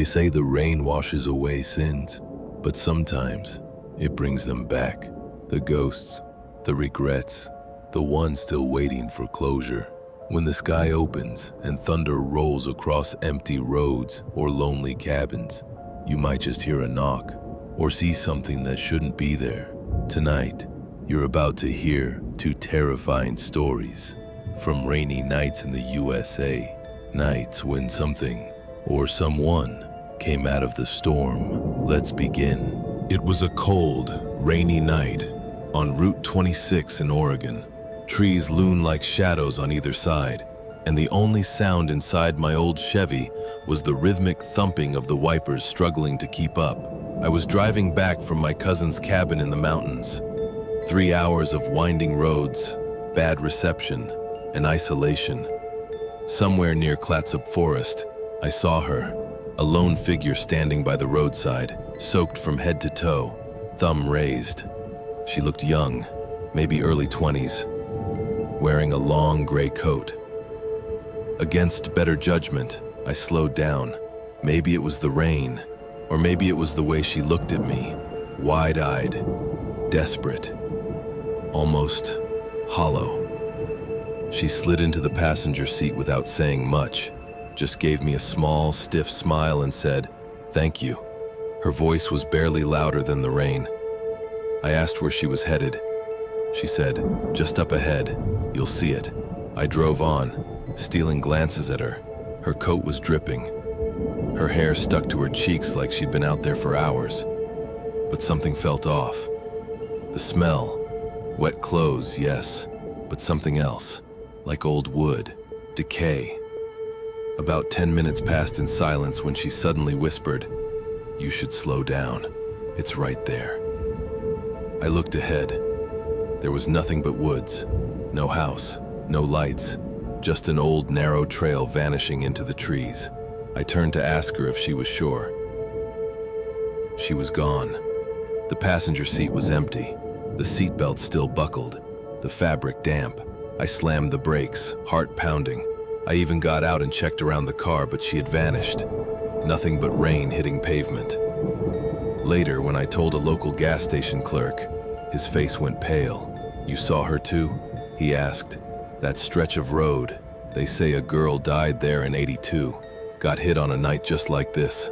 They say the rain washes away sins, but sometimes it brings them back. The ghosts, the regrets, the ones still waiting for closure. When the sky opens and thunder rolls across empty roads or lonely cabins, you might just hear a knock or see something that shouldn't be there. Tonight, you're about to hear two terrifying stories from rainy nights in the USA, nights when something or someone came out of the storm. Let's begin. It was a cold, rainy night on Route 26 in Oregon. Trees loomed like shadows on either side, and the only sound inside my old Chevy was the rhythmic thumping of the wipers struggling to keep up. I was driving back from my cousin's cabin in the mountains. 3 hours of winding roads, bad reception, and isolation. Somewhere near Clatsop Forest, I saw her, a lone figure standing by the roadside, soaked from head to toe, thumb raised. She looked young, maybe early 20s, wearing a long gray coat. Against better judgment, I slowed down. Maybe it was the rain, or maybe it was the way she looked at me, wide-eyed, desperate, almost hollow. She slid into the passenger seat without saying much, just gave me a small, stiff smile and said, "Thank you." Her voice was barely louder than the rain. I asked where she was headed. She said, "Just up ahead, you'll see it." I drove on, stealing glances at her. Her coat was dripping. Her hair stuck to her cheeks like she'd been out there for hours. But something felt off. The smell, wet clothes, yes, but something else, like old wood, decay. About 10 minutes passed in silence when she suddenly whispered, "You should slow down. It's right there." I looked ahead. There was nothing but woods, no house, no lights, just an old narrow trail vanishing into the trees. I turned to ask her if she was sure. She was gone. The passenger seat was empty, the seatbelt still buckled, the fabric damp. I slammed the brakes, heart pounding. I even got out and checked around the car, but she had vanished. Nothing but rain hitting pavement. Later, when I told a local gas station clerk, his face went pale. "You saw her too?" he asked. "That stretch of road, they say a girl died there in '82. Got hit on a night just like this.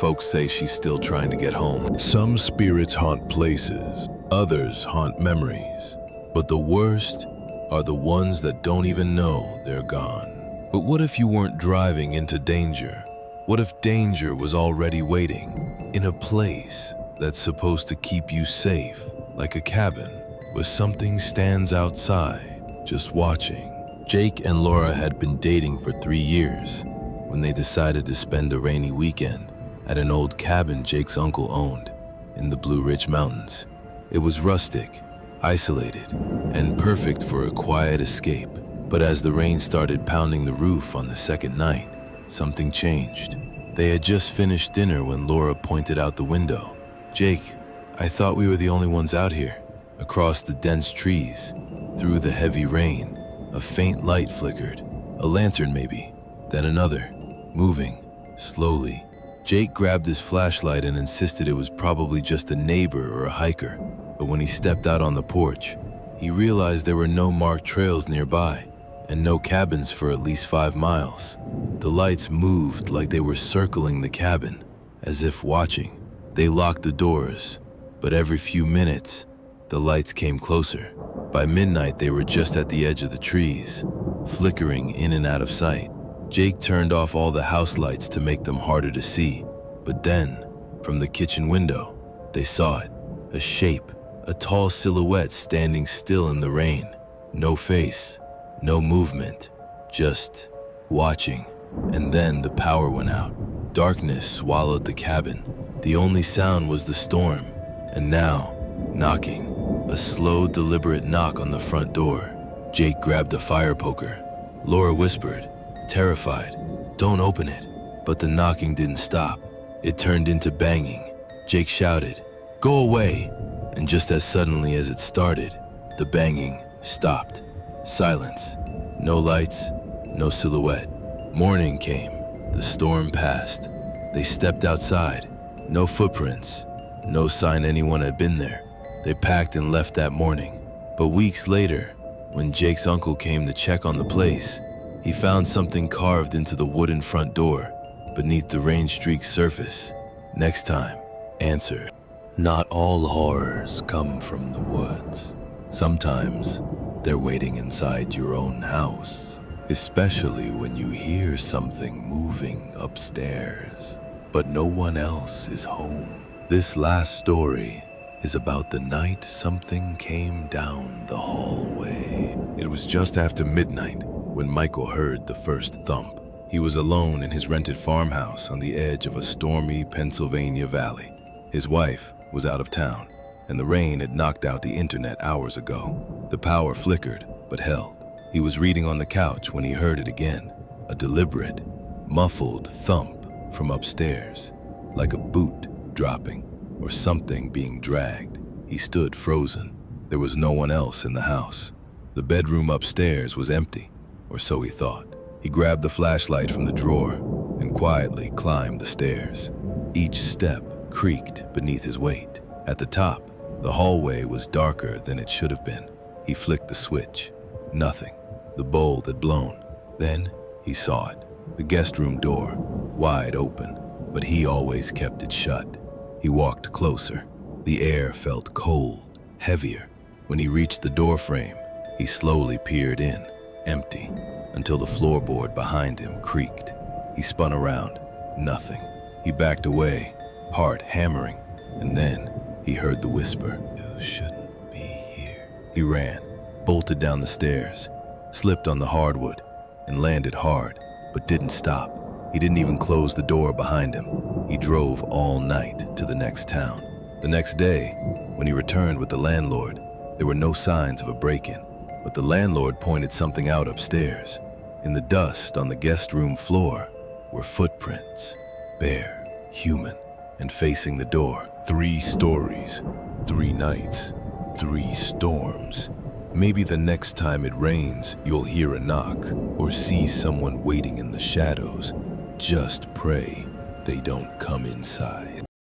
Folks say she's still trying to get home." Some spirits haunt places, others haunt memories. But the worst are the ones that don't even know they're gone. But what if you weren't driving into danger? What if danger was already waiting in a place that's supposed to keep you safe, like a cabin where something stands outside, just watching? Jake and Laura had been dating for 3 years when they decided to spend a rainy weekend at an old cabin Jake's uncle owned in the Blue Ridge Mountains. It was rustic, isolated, and perfect for a quiet escape. But as the rain started pounding the roof on the second night, something changed. They had just finished dinner when Laura pointed out the window. "Jake, I thought we were the only ones out here." Across the dense trees, through the heavy rain, a faint light flickered. A lantern maybe, then another, moving, slowly. Jake grabbed his flashlight and insisted it was probably just a neighbor or a hiker. But when he stepped out on the porch, he realized there were no marked trails nearby, and no cabins for at least 5 miles. The lights moved like they were circling the cabin, as if watching. They locked the doors, but every few minutes, the lights came closer. By midnight, they were just at the edge of the trees, flickering in and out of sight. Jake turned off all the house lights to make them harder to see, but then, from the kitchen window, they saw it, a shape, a tall silhouette standing still in the rain. No face, no movement, just watching. And then the power went out. Darkness swallowed the cabin. The only sound was the storm. And now, knocking. A slow, deliberate knock on the front door. Jake grabbed a fire poker. Laura whispered, terrified, "Don't open it." But the knocking didn't stop. It turned into banging. Jake shouted, "Go away!" And just as suddenly as it started, the banging stopped. Silence. No lights, no silhouette. Morning came. The storm passed. They stepped outside. No footprints. No sign anyone had been there. They packed and left that morning. But weeks later, when Jake's uncle came to check on the place, he found something carved into the wooden front door beneath the rain-streaked surface. Next time, answer. Not all horrors come from the woods. Sometimes they're waiting inside your own house, especially when you hear something moving upstairs, but no one else is home. This last story is about the night something came down the hallway. It was just after midnight when Michael heard the first thump. He was alone in his rented farmhouse on the edge of a stormy Pennsylvania valley. His wife was out of town, and the rain had knocked out the internet hours ago. The power flickered, but held. He was reading on the couch when he heard it again, a deliberate, muffled thump from upstairs, like a boot dropping or something being dragged. He stood frozen. There was no one else in the house. The bedroom upstairs was empty, or so he thought. He grabbed the flashlight from the drawer and quietly climbed the stairs. Each step creaked beneath his weight. At the top, the hallway was darker than it should have been. He flicked the switch. Nothing. The bulb had blown. Then he saw it. The guest room door, wide open, but he always kept it shut. He walked closer. The air felt cold, heavier. When he reached the door frame, he slowly peered in, empty, until the floorboard behind him creaked. He spun around. Nothing. He backed away, heart hammering, and then he heard the whisper, "You shouldn't be here." He ran, bolted down the stairs, slipped on the hardwood, and landed hard, but didn't stop. He didn't even close the door behind him. He drove all night to the next town. The next day, when he returned with the landlord, there were no signs of a break-in, but the landlord pointed something out upstairs. In the dust on the guest room floor were footprints, bare, human, and facing the door. 3 stories, 3 nights, 3 storms. Maybe the next time it rains, you'll hear a knock or see someone waiting in the shadows. Just pray they don't come inside.